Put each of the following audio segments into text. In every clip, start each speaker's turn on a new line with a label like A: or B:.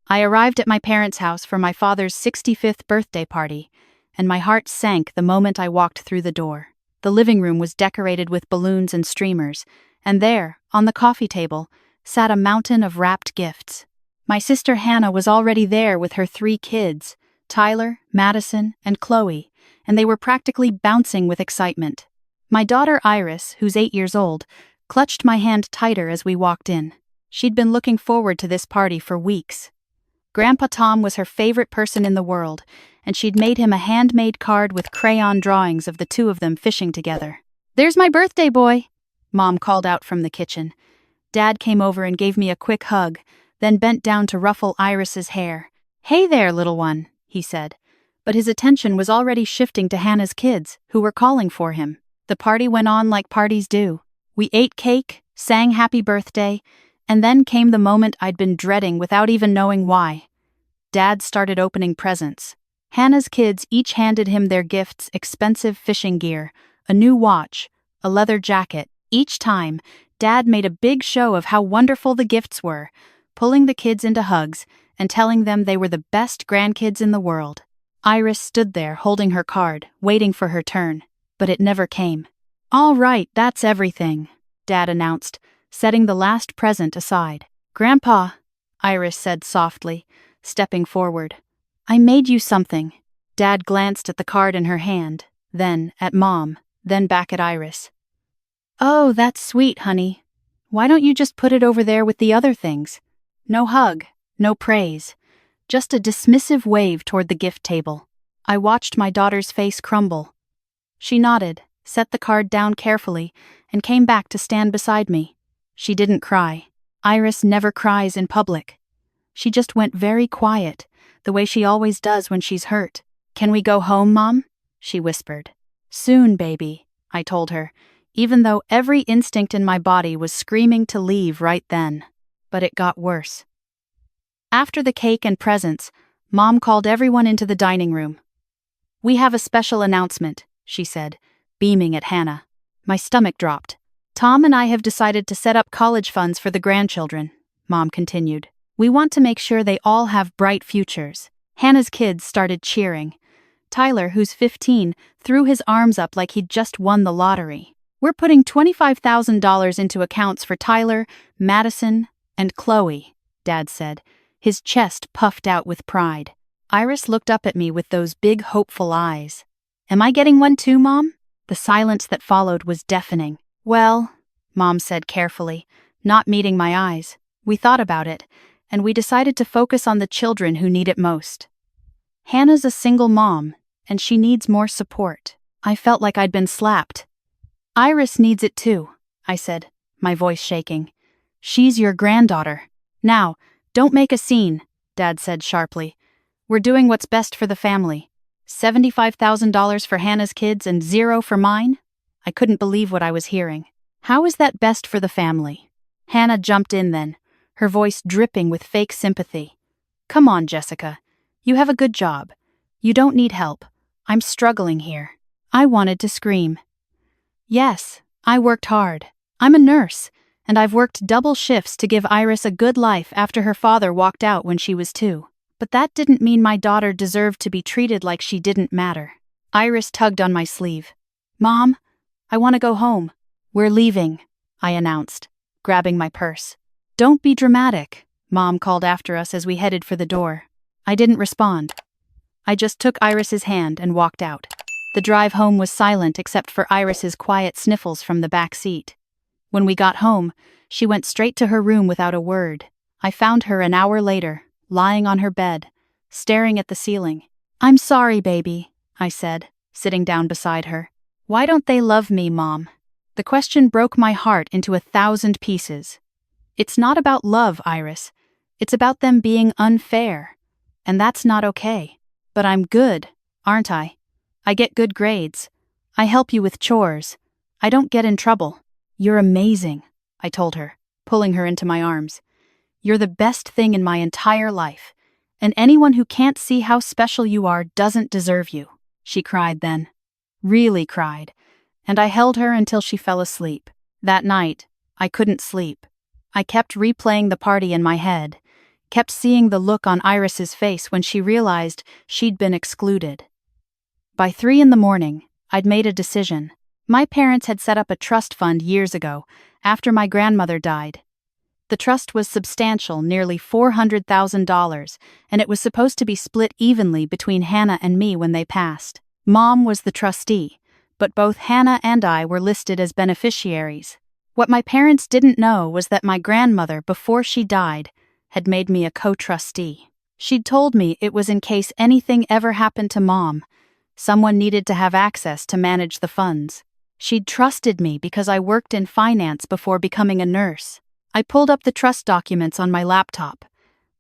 A: I arrived at my parents' house for my father's 65th birthday party, and my heart sank the moment I walked through the door. The living room was decorated with balloons and streamers, and there, on the coffee table, sat a mountain of wrapped gifts. My sister Hannah was already there with her 3 kids, Tyler, Madison, and Chloe, and they were practically bouncing with excitement. My daughter Iris, who's 8 years old, clutched my hand tighter as we walked in. She'd been looking forward to this party for weeks. Grandpa Tom was her favorite person in the world, and she'd made him a handmade card with crayon drawings of the 2 of them fishing together. "There's my birthday boy," Mom called out from the kitchen. Dad came over and gave me a quick hug, then bent down to ruffle Iris's hair. "Hey there, little one," he said. But his attention was already shifting to Hannah's kids, who were calling for him. The party went on like parties do. We ate cake, sang happy birthday, and then came the moment I'd been dreading without even knowing why. Dad started opening presents. Hannah's kids each handed him their gifts: expensive fishing gear, a new watch, a leather jacket. Each time, Dad made a big show of how wonderful the gifts were, pulling the kids into hugs and telling them they were the best grandkids in the world. Iris stood there holding her card, waiting for her turn, but it never came. "All right, that's everything," Dad announced, setting the last present aside. "Grandpa," Iris said softly, stepping forward, "I made you something." Dad glanced at the card in her hand, then at Mom, then back at Iris. "Oh, that's sweet, honey. Why don't you just put it over there with the other things?" No hug, no praise, just a dismissive wave toward the gift table. I watched my daughter's face crumble. She nodded, set the card down carefully, and came back to stand beside me. She didn't cry. Iris never cries in public. She just went very quiet, the way she always does when she's hurt. "Can we go home, Mom?" she whispered. "Soon, baby," I told her, even though every instinct in my body was screaming to leave right then. But it got worse. After the cake and presents, Mom called everyone into the dining room. "We have a special announcement," she said, beaming at Hannah. My stomach dropped. "Tom and I have decided to set up college funds for the grandchildren," Mom continued. "We want to make sure they all have bright futures." Hannah's kids started cheering. Tyler, who's 15, threw his arms up like he'd just won the lottery. "We're putting $25,000 into accounts for Tyler, Madison, and Chloe," Dad said, his chest puffed out with pride. Iris looked up at me with those big, hopeful eyes. "Am I getting one too, Mom?" The silence that followed was deafening. "Well," Mom said carefully, not meeting my eyes, "we thought about it, and we decided to focus on the children who need it most. Hannah's a single mom, and she needs more support." I felt like I'd been slapped. "Iris needs it too," I said, my voice shaking. "She's your granddaughter." "Now, don't make a scene," Dad said sharply. "We're doing what's best for the family. $75,000 for Hannah's kids and 0 for mine?" I couldn't believe what I was hearing. "How is that best for the family?" Hannah jumped in then, her voice dripping with fake sympathy. "Come on, Jessica. You have a good job. You don't need help. I'm struggling here." I wanted to scream. "Yes, I worked hard. I'm a nurse, and I've worked double shifts to give Iris a good life after her father walked out when she was 2. But that didn't mean my daughter deserved to be treated like she didn't matter." Iris tugged on my sleeve. "Mom, I want to go home." "We're leaving," I announced, grabbing my purse. "Don't be dramatic," Mom called after us as we headed for the door. I didn't respond. I just took Iris's hand and walked out. The drive home was silent except for Iris's quiet sniffles from the back seat. When we got home, she went straight to her room without a word. I found her an hour later, lying on her bed, staring at the ceiling. "I'm sorry, baby," I said, sitting down beside her. "Why don't they love me, Mom?" The question broke my heart into 1,000 pieces. It's not about love, Iris. It's about them being unfair. And that's not okay. But I'm good, aren't I? I get good grades. I help you with chores. I don't get in trouble. "You're amazing," I told her, pulling her into my arms. "You're the best thing in my entire life. And anyone who can't see how special you are doesn't deserve you." She cried then. Really cried. And I held her until she fell asleep. That night, I couldn't sleep. I kept replaying the party in my head, Kept seeing the look on Iris's face when she realized she'd been excluded. By 3 in the morning, I'd made a decision. My parents had set up a trust fund years ago, after my grandmother died. The trust was substantial, nearly $400,000, and it was supposed to be split evenly between Hannah and me when they passed. Mom was the trustee, but both Hannah and I were listed as beneficiaries. What my parents didn't know was that my grandmother, before she died, had made me a co-trustee. She'd told me it was in case anything ever happened to Mom. Someone needed to have access to manage the funds. She'd trusted me because I worked in finance before becoming a nurse. I pulled up the trust documents on my laptop.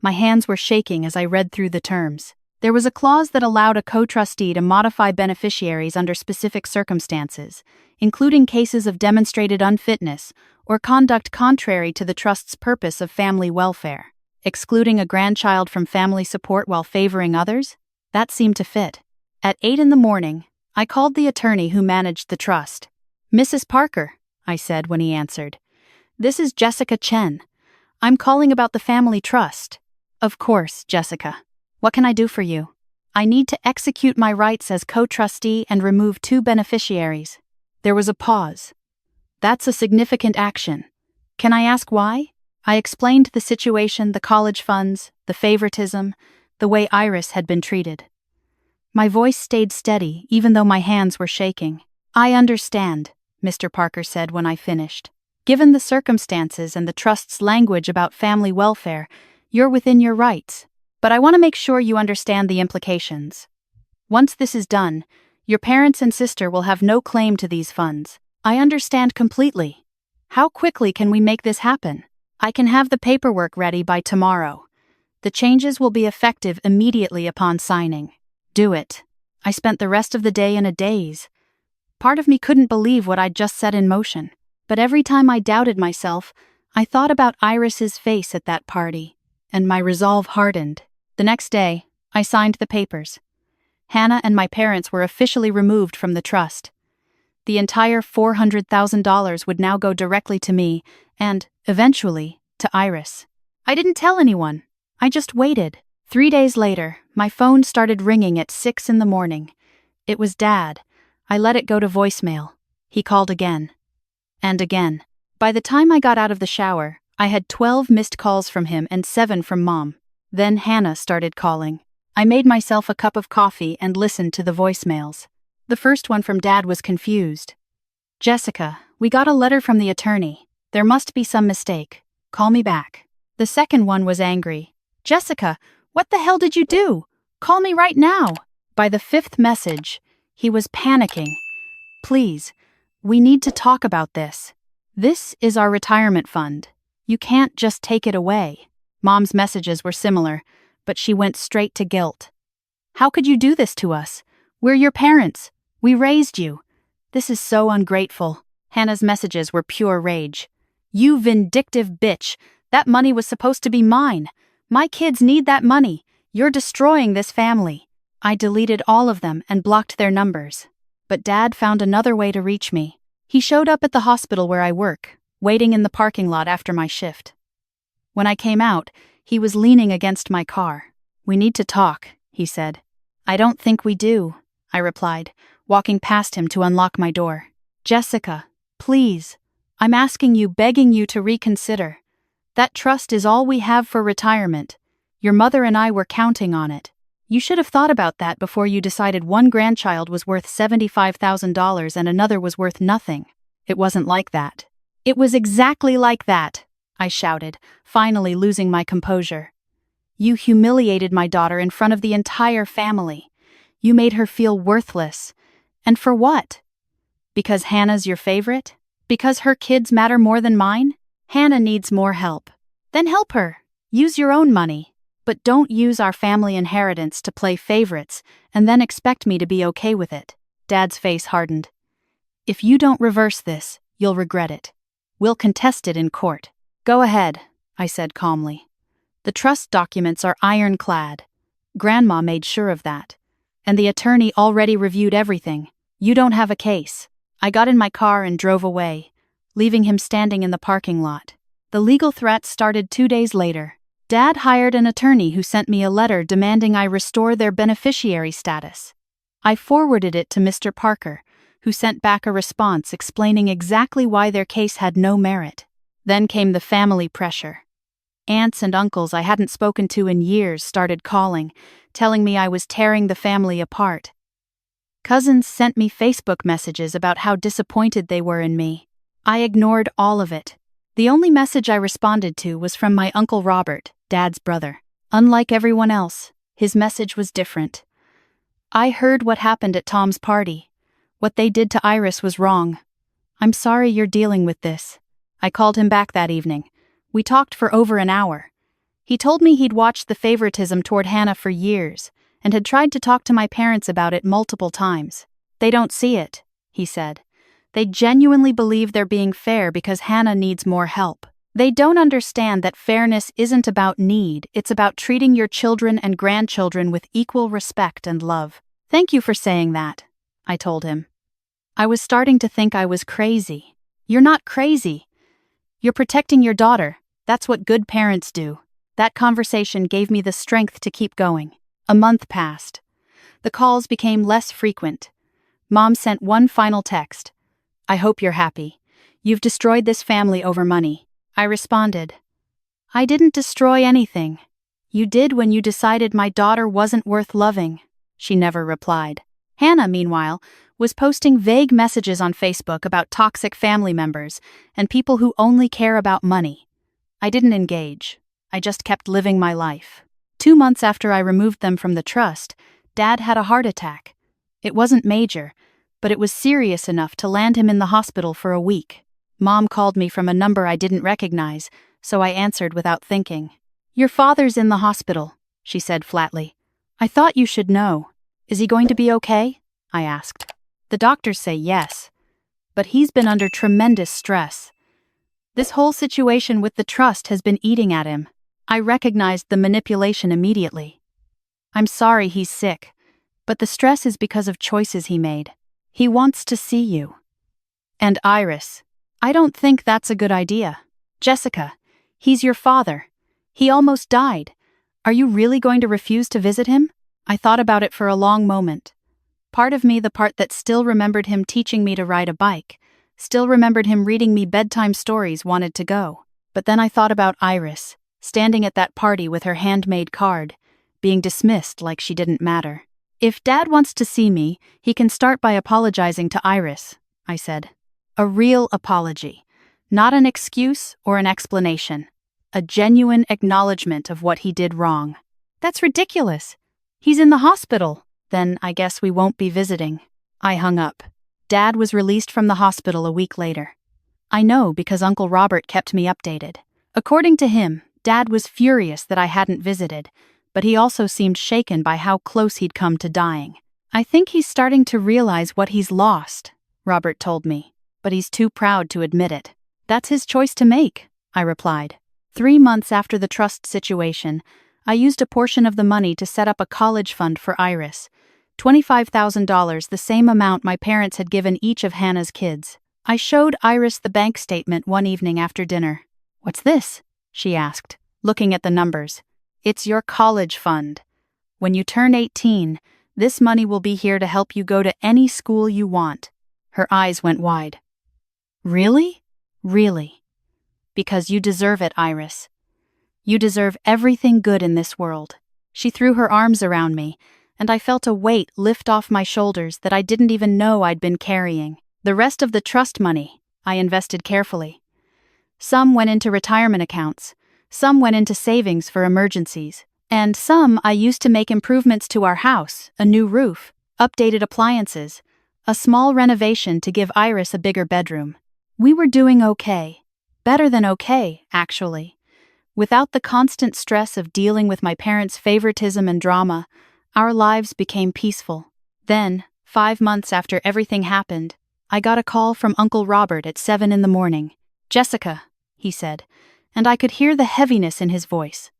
A: My hands were shaking as I read through the terms. There was a clause that allowed a co-trustee to modify beneficiaries under specific circumstances, including cases of demonstrated unfitness or conduct contrary to the trust's purpose of family welfare. Excluding a grandchild from family support while favoring others? That seemed to fit. At 8 in the morning, I called the attorney who managed the trust. "Mrs. Parker," I said when he answered. "This is Jessica Chen. I'm calling about the family trust." "Of course, Jessica. What can I do for you?" "I need to execute my rights as co-trustee and remove 2 beneficiaries." There was a pause. "That's a significant action. Can I ask why?" I explained the situation, the college funds, the favoritism, the way Iris had been treated. My voice stayed steady, even though my hands were shaking. "I understand," Mr. Parker said when I finished. "Given the circumstances and the trust's language about family welfare, you're within your rights. But I want to make sure you understand the implications. Once this is done, your parents and sister will have no claim to these funds." "I understand completely. How quickly can we make this happen?" "I can have the paperwork ready by tomorrow. The changes will be effective immediately upon signing." "Do it." I spent the rest of the day in a daze. Part of me couldn't believe what I'd just set in motion. But every time I doubted myself, I thought about Iris's face at that party, and my resolve hardened. The next day, I signed the papers. Hannah and my parents were officially removed from the trust. The entire $400,000 would now go directly to me, and, eventually, to Iris. I didn't tell anyone. I just waited. 3 days later, my phone started ringing at 6 in the morning. It was Dad. I let it go to voicemail. He called again. And again. By the time I got out of the shower, I had 12 missed calls from him and 7 from Mom. Then Hannah started calling. I made myself a cup of coffee and listened to the voicemails. The first one from Dad was confused. "Jessica, we got a letter from the attorney. There must be some mistake. Call me back." The second one was angry. "Jessica, what the hell did you do? Call me right now." By the 5th message, he was panicking. "Please, we need to talk about this. This is our retirement fund. You can't just take it away." Mom's messages were similar, but she went straight to guilt. "How could you do this to us? We're your parents. We raised you. This is so ungrateful." Hannah's messages were pure rage. "You vindictive bitch. That money was supposed to be mine. My kids need that money. You're destroying this family." I deleted all of them and blocked their numbers. But Dad found another way to reach me. He showed up at the hospital where I work, waiting in the parking lot after my shift. When I came out, he was leaning against my car. "We need to talk," he said. "I don't think we do," I replied, walking past him to unlock my door. "Jessica, please. I'm asking you, begging you to reconsider. That trust is all we have for retirement. Your mother and I were counting on it. You should have thought about that before you decided one grandchild was worth $75,000 and another was worth nothing. It wasn't like that." "It was exactly like that," I shouted, finally losing my composure. "You humiliated my daughter in front of the entire family. You made her feel worthless. And for what? Because Hannah's your favorite? Because her kids matter more than mine? Hannah needs more help. Then help her. Use your own money. But don't use our family inheritance to play favorites and then expect me to be okay with it." Dad's face hardened. "If you don't reverse this, you'll regret it. We'll contest it in court." "Go ahead," I said calmly. "The trust documents are ironclad. Grandma made sure of that. And the attorney already reviewed everything. You don't have a case." I got in my car and drove away, leaving him standing in the parking lot. The legal threats started 2 days later. Dad hired an attorney who sent me a letter demanding I restore their beneficiary status. I forwarded it to Mr. Parker, who sent back a response explaining exactly why their case had no merit. Then came the family pressure. Aunts and uncles I hadn't spoken to in years started calling, telling me I was tearing the family apart. Cousins sent me Facebook messages about how disappointed they were in me. I ignored all of it. The only message I responded to was from my Uncle Robert, Dad's brother. Unlike everyone else, his message was different. I heard what happened at Tom's party. What they did to Iris was wrong. I'm sorry you're dealing with this. I called him back that evening. We talked for over an hour. He told me he'd watched the favoritism toward Hannah for years and had tried to talk to my parents about it multiple times. They don't see it, he said. They genuinely believe they're being fair because Hannah needs more help. They don't understand that fairness isn't about need, it's about treating your children and grandchildren with equal respect and love. Thank you for saying that, I told him. I was starting to think I was crazy. You're not crazy. You're protecting your daughter. That's what good parents do. That conversation gave me the strength to keep going. A month passed. The calls became less frequent. Mom sent one final text. I hope you're happy. You've destroyed this family over money. I responded. I didn't destroy anything. You did when you decided my daughter wasn't worth loving. She never replied. Hannah, meanwhile, was posting vague messages on Facebook about toxic family members and people who only care about money. I didn't engage. I just kept living my life. 2 months after I removed them from the trust, Dad had a heart attack. It wasn't major, but it was serious enough to land him in the hospital for a week. Mom called me from a number I didn't recognize, so I answered without thinking. Your father's in the hospital, she said flatly. I thought you should know. Is he going to be okay? I asked. The doctors say yes, but he's been under tremendous stress. This whole situation with the trust has been eating at him. I recognized the manipulation immediately. I'm sorry he's sick, but the stress is because of choices he made. He wants to see you. And Iris, I don't think that's a good idea. Jessica, he's your father. He almost died. Are you really going to refuse to visit him? I thought about it for a long moment. Part of me, the part that still remembered him teaching me to ride a bike, still remembered him reading me bedtime stories, wanted to go. But then I thought about Iris, standing at that party with her handmade card, being dismissed like she didn't matter. If Dad wants to see me, he can start by apologizing to Iris, I said. A real apology. Not an excuse or an explanation. A genuine acknowledgement of what he did wrong. That's ridiculous. He's in the hospital. Then I guess we won't be visiting. I hung up. Dad was released from the hospital a week later. I know because Uncle Robert kept me updated. According to him, Dad was furious that I hadn't visited, but he also seemed shaken by how close he'd come to dying. I think he's starting to realize what he's lost, Robert told me, but he's too proud to admit it. That's his choice to make, I replied. 3 months after the trust situation, I used a portion of the money to set up a college fund for Iris. $25,000, the same amount my parents had given each of Hannah's kids. I showed Iris the bank statement one evening after dinner. What's this? She asked, looking at the numbers. It's your college fund. When you turn 18, this money will be here to help you go to any school you want. Her eyes went wide. Really? Really? Because you deserve it, Iris. You deserve everything good in this world. She threw her arms around me, and I felt a weight lift off my shoulders that I didn't even know I'd been carrying. The rest of the trust money, I invested carefully. Some went into retirement accounts, some went into savings for emergencies, and some I used to make improvements to our house, a new roof, updated appliances, a small renovation to give Iris a bigger bedroom. We were doing okay. Better than okay, actually. Without the constant stress of dealing with my parents' favoritism and drama, our lives became peaceful. Then, 5 months after everything happened, I got a call from Uncle Robert at 7 in the morning. Jessica, he said, and I could hear the heaviness in his voice.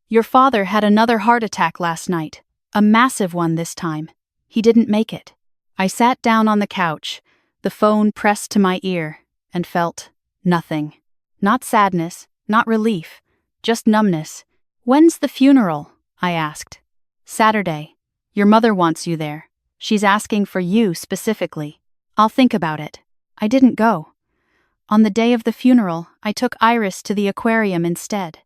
A: Your father had another heart attack last night, a massive one this time. He didn't make it. I sat down on the couch, the phone pressed to my ear, and felt nothing. Not sadness, not relief, Just numbness. When's the funeral? I asked. Saturday. Your mother wants you there. She's asking for you specifically. I'll think about it. I didn't go. On the day of the funeral, I took Iris to the aquarium instead.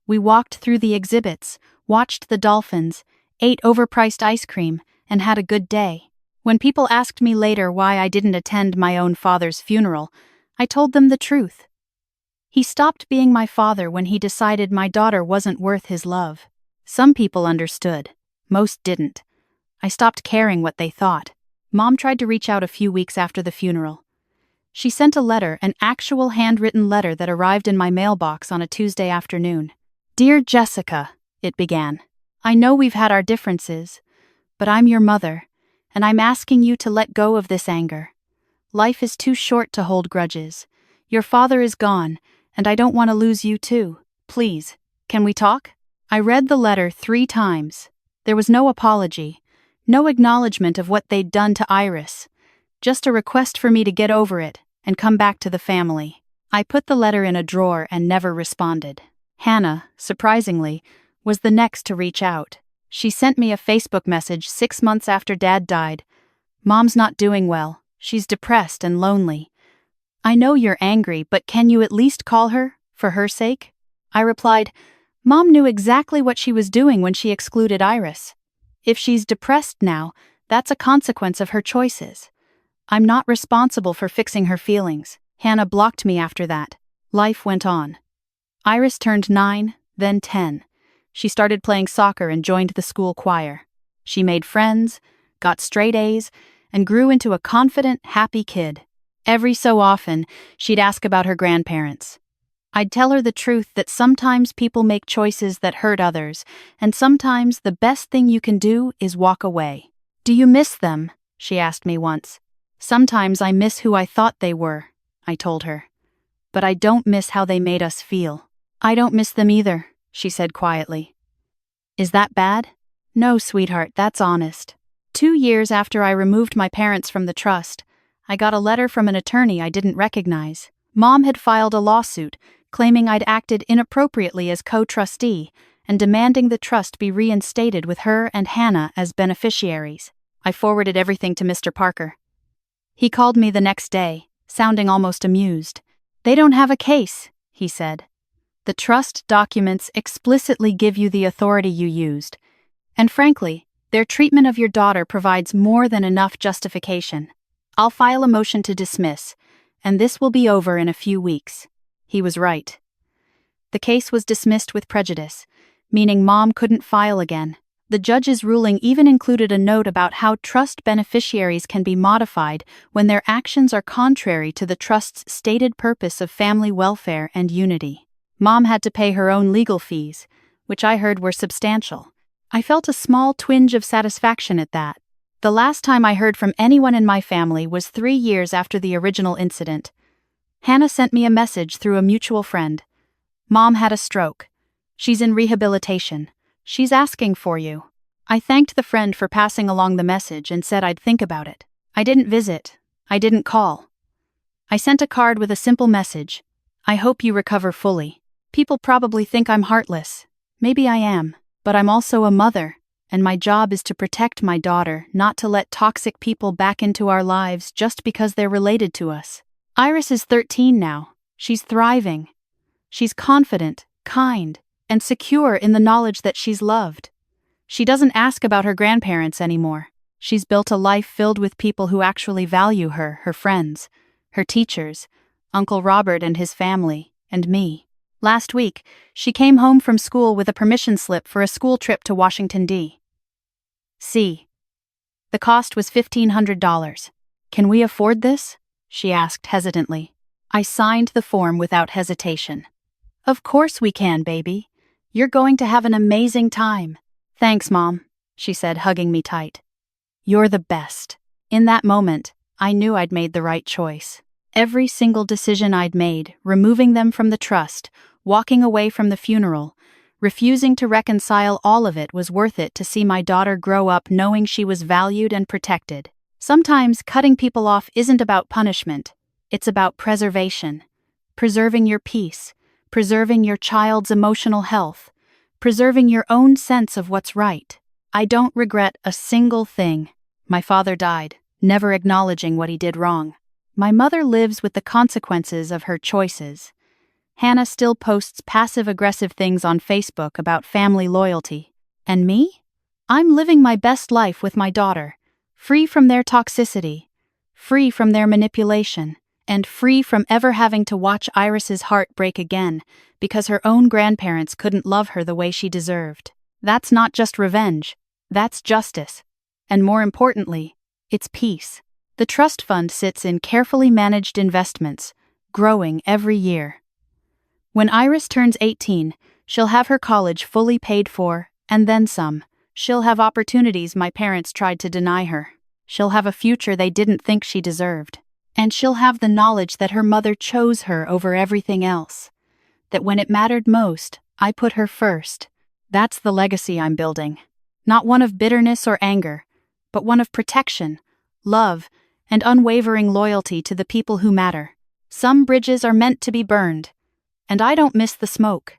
A: We walked through the exhibits, watched the dolphins, ate overpriced ice cream, and had a good day. When people asked me later why I didn't attend my own father's funeral, I told them the truth. He stopped being my father when he decided my daughter wasn't worth his love. Some people understood. Most didn't. I stopped caring what they thought. Mom tried to reach out a few weeks after the funeral. She sent a letter, an actual handwritten letter that arrived in my mailbox on a Tuesday afternoon. Dear Jessica, it began. I know we've had our differences, but I'm your mother, and I'm asking you to let go of this anger. Life is too short to hold grudges. Your father is gone, and I don't want to lose you too. Please, can we talk? I read the letter 3 times. There was no apology, no acknowledgement of what they'd done to Iris. Just a request for me to get over it and come back to the family. I put the letter in a drawer and never responded. Hannah, surprisingly, was the next to reach out. She sent me a Facebook message 6 months after Dad died. Mom's not doing well. She's depressed and lonely. I know you're angry, but can you at least call her, for her sake? I replied, Mom knew exactly what she was doing when she excluded Iris. If she's depressed now, that's a consequence of her choices. I'm not responsible for fixing her feelings. Hannah blocked me after that. Life went on. Iris turned 9, then 10. She started playing soccer and joined the school choir. She made friends, got straight A's, and grew into a confident, happy kid. Every so often, she'd ask about her grandparents. I'd tell her the truth that sometimes people make choices that hurt others, and sometimes the best thing you can do is walk away. Do you miss them? She asked me once. Sometimes I miss who I thought they were, I told her. But I don't miss how they made us feel. I don't miss them either, she said quietly. Is that bad? No, sweetheart, that's honest. 2 years after I removed my parents from the trust, I got a letter from an attorney I didn't recognize. Mom had filed a lawsuit, claiming I'd acted inappropriately as co-trustee and demanding the trust be reinstated with her and Hannah as beneficiaries. I forwarded everything to Mr. Parker. He called me the next day, sounding almost amused. They don't have a case, he said. The trust documents explicitly give you the authority you used. And frankly, their treatment of your daughter provides more than enough justification. I'll file a motion to dismiss, and this will be over in a few weeks. He was right. The case was dismissed with prejudice, meaning Mom couldn't file again. The judge's ruling even included a note about how trust beneficiaries can be modified when their actions are contrary to the trust's stated purpose of family welfare and unity. Mom had to pay her own legal fees, which I heard were substantial. I felt a small twinge of satisfaction at that. The last time I heard from anyone in my family was 3 years after the original incident. Hannah sent me a message through a mutual friend. Mom had a stroke. She's in rehabilitation. She's asking for you. I thanked the friend for passing along the message and said I'd think about it. I didn't visit. I didn't call. I sent a card with a simple message. I hope you recover fully. People probably think I'm heartless. Maybe I am, but I'm also a mother, and my job is to protect my daughter, not to let toxic people back into our lives just because they're related to us. Iris is 13 now. She's thriving. She's confident, kind, and secure in the knowledge that she's loved. She doesn't ask about her grandparents anymore. She's built a life filled with people who actually value her, her friends, her teachers, Uncle Robert and his family, and me. Last week, she came home from school with a permission slip for a school trip to Washington, D.C. The cost was $1,500. Can we afford this? She asked hesitantly. I signed the form without hesitation. Of course we can, baby. You're going to have an amazing time. Thanks, Mom, she said, hugging me tight. You're the best. In that moment, I knew I'd made the right choice. Every single decision I'd made, removing them from the trust, walking away from the funeral, refusing to reconcile all of it was worth it to see my daughter grow up knowing she was valued and protected. Sometimes cutting people off isn't about punishment. It's about preservation. Preserving your peace. preserving your child's emotional health, preserving your own sense of what's right. I don't regret a single thing. My father died, never acknowledging what he did wrong. My mother lives with the consequences of her choices. Hannah still posts passive-aggressive things on Facebook about family loyalty. And me? I'm living my best life with my daughter, free from their toxicity, free from their manipulation, and free from ever having to watch Iris's heart break again because her own grandparents couldn't love her the way she deserved. That's not just revenge, that's justice. And more importantly, it's peace. The trust fund sits in carefully managed investments, growing every year. When Iris turns 18, she'll have her college fully paid for, and then some. She'll have opportunities my parents tried to deny her. She'll have a future they didn't think she deserved. And she'll have the knowledge that her mother chose her over everything else. That when it mattered most, I put her first. That's the legacy I'm building. Not one of bitterness or anger, but one of protection, love, and unwavering loyalty to the people who matter. Some bridges are meant to be burned, and I don't miss the smoke.